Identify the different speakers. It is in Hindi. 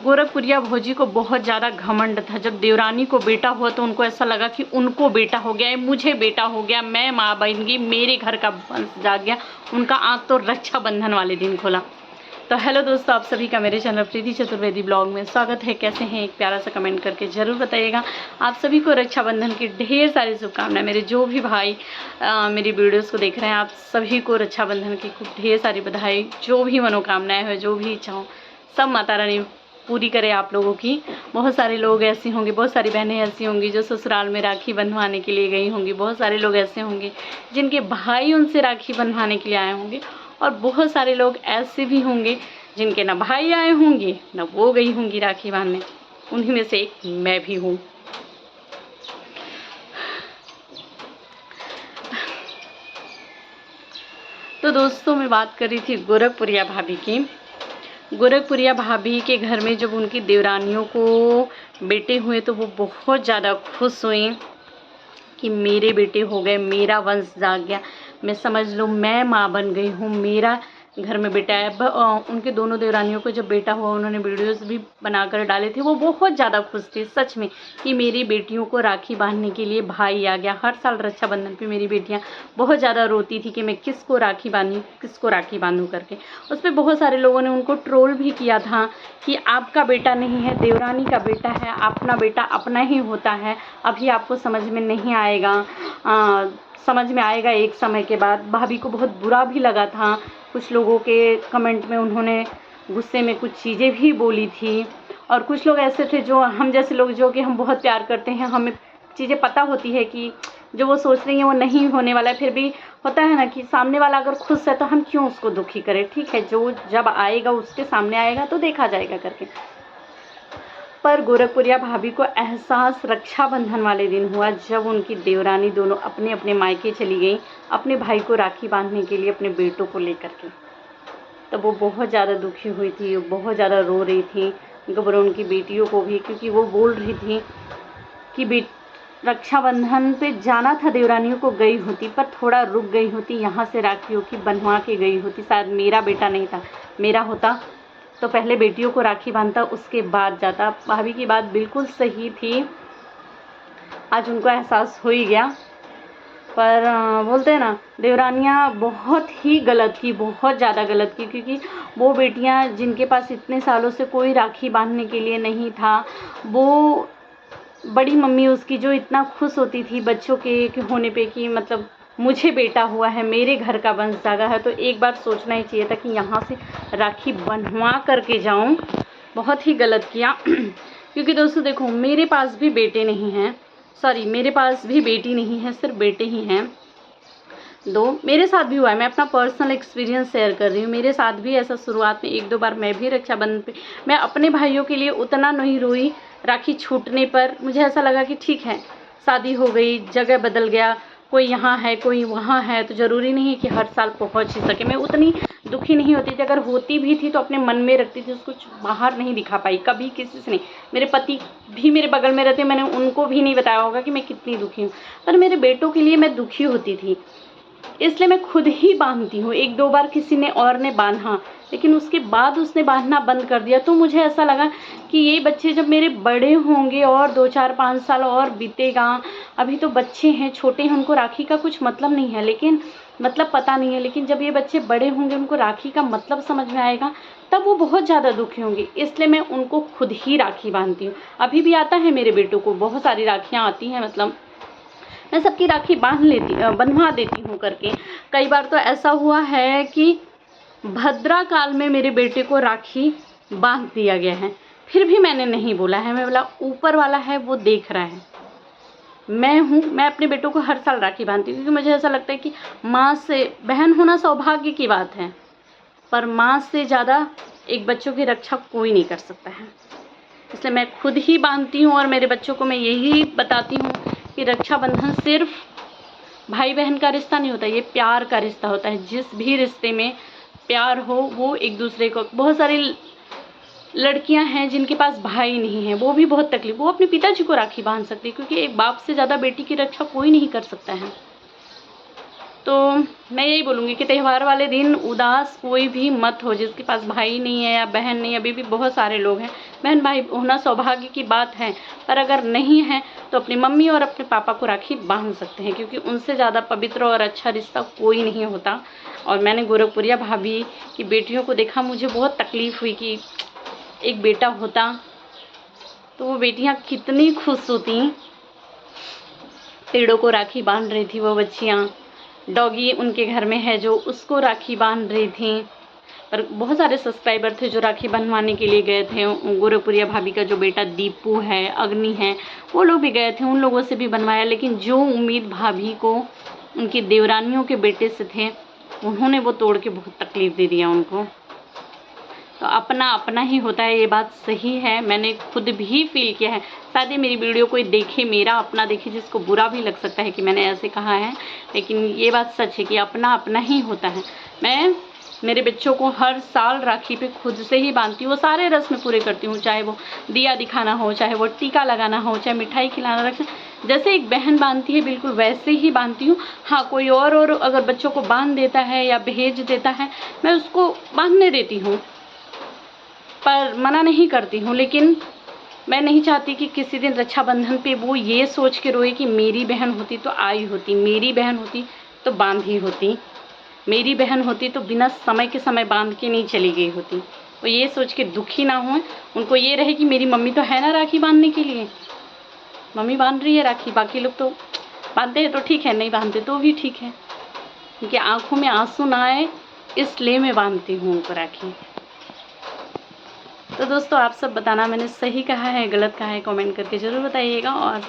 Speaker 1: गोरखपुरिया भौजी को बहुत ज़्यादा घमंड था। जब देवरानी को बेटा हुआ तो उनको ऐसा लगा कि उनको बेटा हो गया है, मुझे बेटा हो गया, मैं माँ बन गई, मेरे घर का वंश जाग गया। उनका आँख तो रक्षाबंधन वाले दिन खोला। तो हेलो दोस्तों, आप सभी का मेरे चैनल प्रीति चतुर्वेदी ब्लॉग में स्वागत है। कैसे हैं? एक प्यारा सा कमेंट करके ज़रूर बताइएगा। आप सभी को रक्षाबंधन की ढेर सारी शुभकामनाएं। मेरे जो भी भाई मेरी वीडियोस को देख रहे हैं, आप सभी को रक्षाबंधन की खूब ढेर सारी बधाई। जो भी मनोकामनाएं हो, जो भी इच्छा हो, सब माता रानी पूरी करे आप लोगों की। बहुत सारे लोग ऐसे होंगे, बहुत सारी बहनें ऐसी होंगी जो ससुराल में राखी बंधवाने के लिए गई होंगी। बहुत सारे लोग ऐसे होंगे जिनके भाई उनसे राखी बंधवाने के लिए आए होंगे, और बहुत सारे लोग ऐसे भी होंगे जिनके ना भाई आए होंगे ना वो गई होंगी राखी बांधने। उन्हीं में से एक मैं भी हूँ। तो दोस्तों, मैं बात कर रही थी गोरखपुरिया भाभी की। गोरखपुरिया भाभी के घर में जब उनकी देवरानियों को बेटे हुए तो वो बहुत ज़्यादा खुश हुई कि मेरे बेटे हो गए, मेरा वंश जाग गया। मैं समझ लो मैं माँ बन गई हूँ, मेरा घर में बेटा है। उनके दोनों देवरानियों को जब बेटा हुआ, उन्होंने वीडियोस भी बनाकर डाले थे। वो बहुत ज़्यादा खुश थी सच में कि मेरी बेटियों को राखी बांधने के लिए भाई आ गया। हर साल रक्षाबंधन पे मेरी बेटियाँ बहुत ज़्यादा रोती थी कि मैं किसको राखी बांधूँ, किसको राखी बांधूँ करके। उस पर बहुत सारे लोगों ने उनको ट्रोल भी किया था कि आपका बेटा नहीं है, देवरानी का बेटा है, अपना बेटा अपना ही होता है, अभी आपको समझ में नहीं आएगा, समझ में आएगा एक समय के बाद। भाभी को बहुत बुरा भी लगा था। कुछ लोगों के कमेंट में उन्होंने गुस्से में कुछ चीज़ें भी बोली थी, और कुछ लोग ऐसे थे जो हम जैसे लोग, जो कि हम बहुत प्यार करते हैं, हमें चीज़ें पता होती है कि जो वो सोच रही हैं वो नहीं होने वाला है, फिर भी होता है ना कि सामने वाला अगर खुश है तो हम क्यों उसको दुखी करें। ठीक है, जो जब आएगा उसके सामने आएगा तो देखा जाएगा करके। पर गोरखपुरिया भाभी को एहसास रक्षाबंधन वाले दिन हुआ, जब उनकी देवरानी दोनों अपने अपने मायके चली गई अपने भाई को राखी बांधने के लिए, अपने बेटों को लेकर के। तब वो बहुत ज़्यादा दुखी हुई थी, बहुत ज़्यादा रो रही थी। गबरों उनकी बेटियों को भी, क्योंकि वो बोल रही थी कि रक्षाबंधन पे जाना था, देवरानियों को गई होती पर थोड़ा रुक गई होती, यहाँ से राखियों की बनवा के गई होती। शायद मेरा बेटा नहीं था, मेरा होता तो पहले बेटियों को राखी बांधता, उसके बाद जाता। भाभी की बात बिल्कुल सही थी। आज उनको एहसास हो ही गया। पर बोलते हैं ना, देवरानियाँ बहुत ही गलत की, बहुत ज़्यादा गलत की, क्योंकि वो बेटियाँ जिनके पास इतने सालों से कोई राखी बांधने के लिए नहीं था, वो बड़ी मम्मी उसकी जो इतना खुश होती थी बच्चों के होने पे कि मतलब मुझे बेटा हुआ है, मेरे घर का वंश जागा है, तो एक बार सोचना ही चाहिए था कि यहाँ से राखी बनवा करके जाऊँ। बहुत ही गलत किया। क्योंकि दोस्तों देखो, मेरे पास भी बेटे नहीं हैं, सॉरी मेरे पास भी बेटी नहीं है, सिर्फ बेटे ही हैं दो। मेरे साथ भी हुआ है, मैं अपना पर्सनल एक्सपीरियंस शेयर कर रही हूँ। मेरे साथ भी ऐसा शुरुआत में एक दो बार मैं भी रक्षाबंधन पे, मैं अपने भाइयों के लिए उतना नहीं रोई राखी छूटने पर। मुझे ऐसा लगा कि ठीक है, शादी हो गई, जगह बदल गया, कोई यहाँ है कोई वहाँ है, तो ज़रूरी नहीं है कि हर साल पहुँच ही सके। मैं उतनी दुखी नहीं होती थी, अगर होती भी थी तो अपने मन में रखती थी, उसको बाहर नहीं दिखा पाई कभी किसी से नहीं। मेरे पति भी मेरे बगल में रहते, मैंने उनको भी नहीं बताया होगा कि मैं कितनी दुखी हूँ, पर मेरे बेटों के लिए मैं दुखी होती थी, इसलिए मैं खुद ही बांधती हूँ। एक दो बार किसी ने और ने बांधा, लेकिन उसके बाद उसने बांधना बंद कर दिया। तो मुझे ऐसा लगा कि ये बच्चे जब मेरे बड़े होंगे और 2-4-5 साल और बीतेगा, अभी तो बच्चे हैं, छोटे हैं, उनको राखी का कुछ मतलब नहीं है, लेकिन मतलब पता नहीं है, लेकिन जब ये बच्चे बड़े होंगे, उनको राखी का मतलब समझ में आएगा, तब वो बहुत ज़्यादा दुखी होंगे। इसलिए मैं उनको खुद ही राखी बांधती हूँ। अभी भी आता है मेरे बेटों को, बहुत सारी राखियाँ आती हैं, मतलब मैं सबकी राखी बनवा देती हूँ करके। कई बार तो ऐसा हुआ है कि भद्रा काल में मेरे बेटे को राखी बांध दिया गया है, फिर भी मैंने नहीं बोला है। मैं बोला ऊपर वाला है, वो देख रहा है, मैं हूँ। मैं अपने बेटों को हर साल राखी बांधती हूँ, क्योंकि मुझे ऐसा लगता है कि माँ से बहन होना सौभाग्य की बात है, पर माँ से ज़्यादा एक बच्चों की रक्षा कोई नहीं कर सकता है। इसलिए मैं खुद ही बांधती हूँ, और मेरे बच्चों को मैं यही बताती हूँ कि रक्षाबंधन सिर्फ भाई बहन का रिश्ता नहीं होता, ये प्यार का रिश्ता होता है। जिस भी रिश्ते में प्यार हो, वो एक दूसरे को, बहुत सारी लड़कियां हैं जिनके पास भाई नहीं है, वो भी बहुत तकलीफ, वो अपने पिताजी को राखी बांध सकती है, क्योंकि एक बाप से ज़्यादा बेटी की रक्षा कोई नहीं कर सकता है। तो मैं यही बोलूँगी कि त्यौहार वाले दिन उदास कोई भी मत हो, जिसके पास भाई नहीं है या बहन नहीं। अभी भी बहुत सारे लोग हैं बहन भाई होना सौभाग्य की बात है, पर अगर नहीं है तो अपनी मम्मी और अपने पापा को राखी बांध सकते हैं, क्योंकि उनसे ज़्यादा पवित्र और अच्छा रिश्ता कोई नहीं होता। और मैंने गोरखपुरिया भाभी की बेटियों को देखा, मुझे बहुत तकलीफ़ हुई कि एक बेटा होता तो वो बेटियां कितनी खुश होती। पेड़ों को राखी बांध रही थी वो बच्चियां, डॉगी उनके घर में है जो उसको राखी बांध रही थी। पर बहुत सारे सब्सक्राइबर थे जो राखी बंधवाने के लिए गए थे। गोरखपुरिया भाभी का जो बेटा दीपू है, अग्नि है, वो लोग भी गए थे, उन लोगों से भी बनवाया। लेकिन जो उम्मीद भाभी को उनकी देवरानियों के बेटे से थे, उन्होंने वो तोड़ के बहुत तकलीफ़ दे दिया उनको। तो अपना अपना ही होता है, ये बात सही है, मैंने खुद भी फील किया है। शायद ही मेरी वीडियो कोई देखे, मेरा अपना देखे, जिसको बुरा भी लग सकता है कि मैंने ऐसे कहा है, लेकिन ये बात सच है कि अपना अपना ही होता है। मैं मेरे बच्चों को हर साल राखी पे खुद से ही बांधती हूँ, वो सारे रस्म पूरे करती हूँ, चाहे वो दिया दिखाना हो, चाहे वो टीका लगाना हो, चाहे मिठाई खिलाना, रख जैसे एक बहन बांधती है बिल्कुल वैसे ही बांधती हूँ। हाँ, कोई और अगर बच्चों को बांध देता है या भेज देता है, मैं उसको बांधने देती हूँ, पर मना नहीं करती हूँ। लेकिन मैं नहीं चाहती कि किसी दिन रक्षाबंधन पे वो ये सोच के रोए कि मेरी बहन होती तो आई होती, मेरी बहन होती तो बांधी होती, मेरी बहन होती तो बिना समय के समय बांध के नहीं चली गई होती। वो ये सोच के दुखी ना हो, उनको ये रहे कि मेरी मम्मी तो है ना राखी बांधने के लिए, मम्मी बांध रही है राखी, बाकी लोग तो बांधते हैं तो ठीक है, नहीं बांधते तो भी ठीक है। उनकी आंखों में आंसू ना आए इसलिए मैं बांधती हूँ उनको राखी। तो दोस्तों आप सब बताना मैंने सही कहा है गलत कहा है, कमेंट करके ज़रूर बताइएगा। और